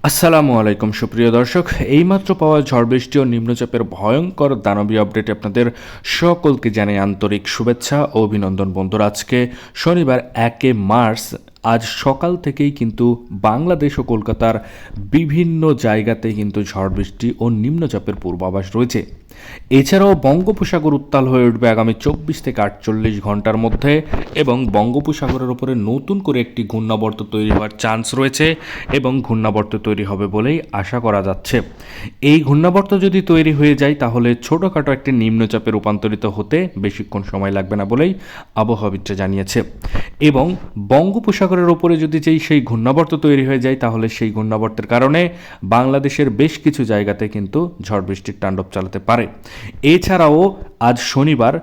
আসসালামু আলাইকুম সুপ্রিয় দর্শক, এইমাত্র পাওয়া ঝড় বৃষ্টি ও নিম্নচাপের ভয়ঙ্কর দানবীয় আপডেটে আপনাদের সকলকে জানাই আন্তরিক শুভেচ্ছা ও অভিনন্দন। বন্ধুরা, আজকে শনিবার 1 মার্চ আজ সকাল থেকেই কিন্তু বাংলাদেশ ও কলকাতার বিভিন্ন জায়গাতে কিন্তু ঝড় বৃষ্টি ও নিম্নচাপের পূর্বাভাস রয়েছে। এছাড়াও বঙ্গোপসাগর উত্তাল হয়ে উঠবে আগামী 24 থেকে 48 ঘন্টার মধ্যে এবং বঙ্গোপসাগরের উপরে নতুন করে একটি ঘূর্ণাবর্ত তৈরি হওয়ার চান্স রয়েছে এবং ঘূর্ণাবর্ত তৈরি হবে বলেই আশা করা যাচ্ছে। এই ঘূর্ণাবর্ত যদি তৈরি হয়ে যায় তাহলে ছোটোখাটো একটি নিম্নচাপে রূপান্তরিত হতে বেশিক্ষণ সময় লাগবে না বলেই আবহাওয়াবিদরা জানিয়েছে। এবং বঙ্গোপসাগরের ওপরে যদি সেই ঘূর্ণাবর্ত তৈরি হয়ে যায় তাহলে সেই ঘূর্ণাবর্তের কারণে বাংলাদেশের বেশ কিছু জায়গাতে কিন্তু ঝড় বৃষ্টির তাণ্ডব চালাতে পারে। এছাড়াও আজ শনিবার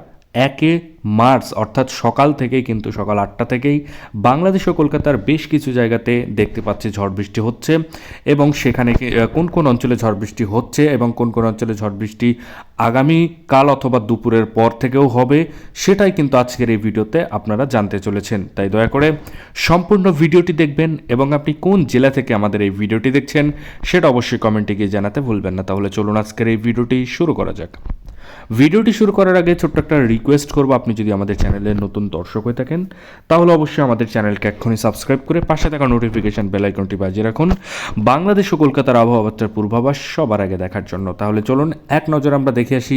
1 মার্চ অর্থাৎ সকাল থেকেই কিন্তু সকাল 8টা থেকেই বাংলাদেশ ও কলকাতার বেশ কিছু জায়গাতে দেখতে পাচ্ছি ঝড় বৃষ্টি হচ্ছে এবং সেখানে কোন কোন অঞ্চলে ঝড় বৃষ্টি হচ্ছে এবং কোন কোন অঞ্চলে ঝড় বৃষ্টি আগামীকাল অথবা দুপুরের পর থেকেও হবে সেটাই কিন্তু আজকের এই ভিডিওতে আপনারা জানতে চলেছেন। তাই দয়া করে সম্পূর্ণ ভিডিওটি দেখবেন এবং আপনি কোন জেলা থেকে আমাদের এই ভিডিওটি দেখছেন সেটা অবশ্যই কমেন্টে গিয়ে জানাতে ভুলবেন না। তাহলে চলুন আজকের এই ভিডিওটি শুরু করা যাক। ভিডিওটি শুরু করার আগে ছোট্ট একটা রিকোয়েস্ট করবো, আপনি যদি আমাদের চ্যানেলের নতুন দর্শক হয়ে থাকেন তাহলে অবশ্যই আমাদের চ্যানেলকে এক্ষুনি সাবস্ক্রাইব করে পাশে থাকা নোটিফিকেশন বেল আইকনটি বাজিয়ে রাখুন বাংলাদেশ ও কলকাতার আবহাওয়ার পূর্বাভাস সবার আগে দেখার জন্য। তাহলে চলুন এক নজর আমরা দেখে আসি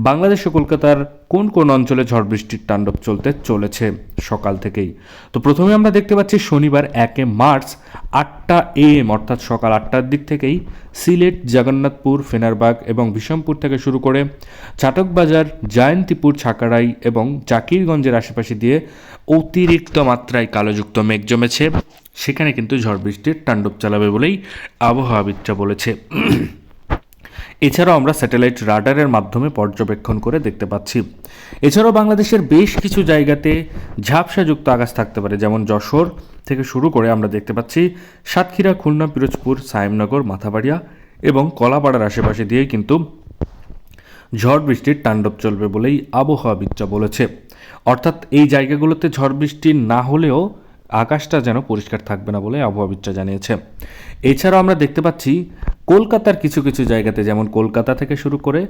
বাংলাদেশ ও কলকাতার কোন কোন অঞ্চলে ঝড় বৃষ্টির তাণ্ডব চলতে চলেছে সকাল থেকেই। তো প্রথমে আমরা দেখতে পাচ্ছি শনিবার 1 মার্চ 8টা AM অর্থাৎ সকাল 8টার দিক থেকেই সিলেট, জগন্নাথপুর, ফেনারবাগ এবং বিষমপুর থেকে শুরু করে চাটকবাজার, জয়ন্তীপুর, ছাকাড়াই এবং জাকিরগঞ্জের আশেপাশে দিয়ে অতিরিক্ত মাত্রায় কালোযুক্ত মেঘ জমেছে। সেখানে কিন্তু ঝড় বৃষ্টির তাণ্ডব চালাবে বলেই আবহাওয়াবিদরা বলেছে। এছাড়াও আমরা স্যাটেলাইট রাডারের মাধ্যমে পর্যবেক্ষণ করে দেখতে পাচ্ছি। এছাড়াও বাংলাদেশের বেশ কিছু জায়গাতে ঝাপসাযুক্ত আকাশ থাকতে পারে, যেমন যশোর থেকে শুরু করে আমরা দেখতে পাচ্ছি সাতক্ষীরা, খুলনা, পিরোজপুর, সায়েমনগর, মাথাবাড়িয়া এবং কলাপাড়ার আশেপাশে দিয়ে কিন্তু ঝড় বৃষ্টির তাণ্ডব চলবে বলেই আবহাওয়াবিদরা বলেছে। অর্থাৎ এই জায়গাগুলোতে ঝড় বৃষ্টি না হলেও আকাশটা যেন পরিষ্কার থাকবে না বলে আবহাওয়াবিদরা জানিয়েছে। এছাড়াও আমরা দেখতে পাচ্ছি কলকাতার কিছু কিছু জায়গাতে, যেমন কলকাতা থেকে শুরু করে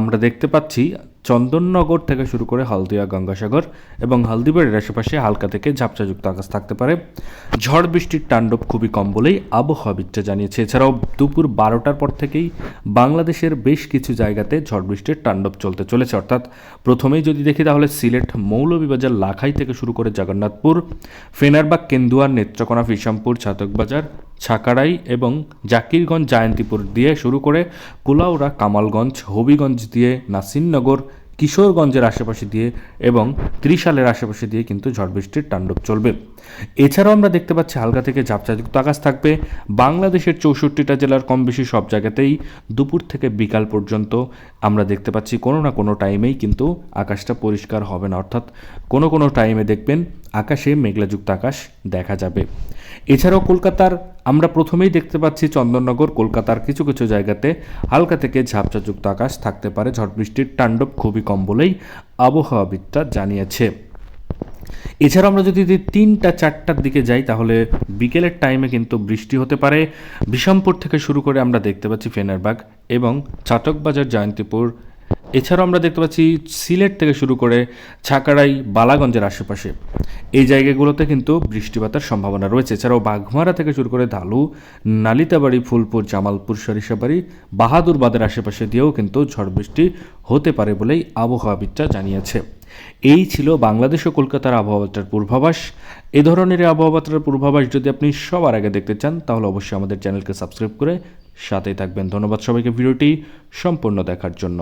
আমরা দেখতে পাচ্ছি চন্দননগর থেকে শুরু করে হলদিয়া, গঙ্গাসাগর এবং হলদিবাড়ির আশেপাশে হালকা থেকে ঝাপসাযুক্ত আকাশ থাকতে পারে। ঝড় বৃষ্টির তাণ্ডব খুবই কম বলেই আবহাওয়াবিদরা জানিয়েছে। এছাড়াও দুপুর 12টার পর থেকেই বাংলাদেশের বেশ কিছু জায়গাতে ঝড় বৃষ্টির তাণ্ডব চলতে চলেছে। অর্থাৎ প্রথমেই যদি দেখি তাহলে সিলেট, মৌলভীবাজার, লাখাই থেকে শুরু করে জগন্নাথপুর, ফেনারবাগ, কেন্দুয়ার, নেত্রকোনা, ফিশামপুর, ছাতকবাজার, ছাকাড়াই এবং জাকিরগঞ্জ, জয়ন্তীপুর দিয়ে শুরু করে কুলাউড়া, কামালগঞ্জ, হবিগঞ্জ দিয়ে নাসিরনগর, কিশোরগঞ্জের আশেপাশে দিয়ে এবং ত্রিশালের আশেপাশে দিয়ে কিন্তু ঝড় বৃষ্টির তাণ্ডব চলবে। এছাড়াও আমরা দেখতে পাচ্ছি হালকা থেকে ঝাপসাযুক্ত আকাশ থাকবে বাংলাদেশের 64টা জেলার কম বেশি সব জায়গাতেই। দুপুর থেকে বিকাল পর্যন্ত আমরা দেখতে পাচ্ছি কোনো না কোনো টাইমেই কিন্তু আকাশটা পরিষ্কার হবে না, অর্থাৎ কোনো কোনো টাইমে দেখবেন আকাশে মেঘলাযুক্ত আকাশ দেখা যাবে। এছাড়াও কলকাতার আমরা প্রথমেই দেখতে পাচ্ছি চন্দননগর, কলকাতার কিছু কিছু জায়গাতে হালকা থেকে ঝাপসাযুক্ত আকাশ থাকতে পারে। ঝড় বৃষ্টির তাণ্ডব খুবই কম বলেই আবহাওয়াবিদরা জানিয়েছে। এছাড়া আমরা যদি 3টা-4টার দিকে যাই তাহলে বিকেলের টাইমে কিন্তু বৃষ্টি হতে পারে। বিষমপুর থেকে শুরু করে আমরা দেখতে পাচ্ছি ফেনারবাগ এবং চাটকবাজার, জয়ন্তীপুর। এছাড়াও আমরা দেখতে পাচ্ছি সিলেট থেকে শুরু করে ছাকাড়াই, বালাগঞ্জের আশেপাশে এই জায়গাগুলোতে কিন্তু বৃষ্টিপাতের সম্ভাবনা রয়েছে। এছাড়াও বাঘমারা থেকে শুরু করে ধালু, নালিতাবাড়ি, ফুলপুর, জামালপুর, সরিষাবাড়ি, বাহাদুরবাদের আশেপাশে দিয়েও কিন্তু ঝড় বৃষ্টি হতে পারে বলেই আবহাওয়াবিদরা জানিয়েছে। এই ছিল বাংলাদেশ ও কলকাতার আবহাওয়ার পূর্বাভাস। এ ধরনের আবহাওয়ার পূর্বাভাস যদি আপনি সবার আগে দেখতে চান তাহলে অবশ্যই আমাদের চ্যানেলকে সাবস্ক্রাইব করে সাথেই থাকবেন। ধন্যবাদ সবাইকে ভিডিওটি সম্পূর্ণ দেখার জন্য।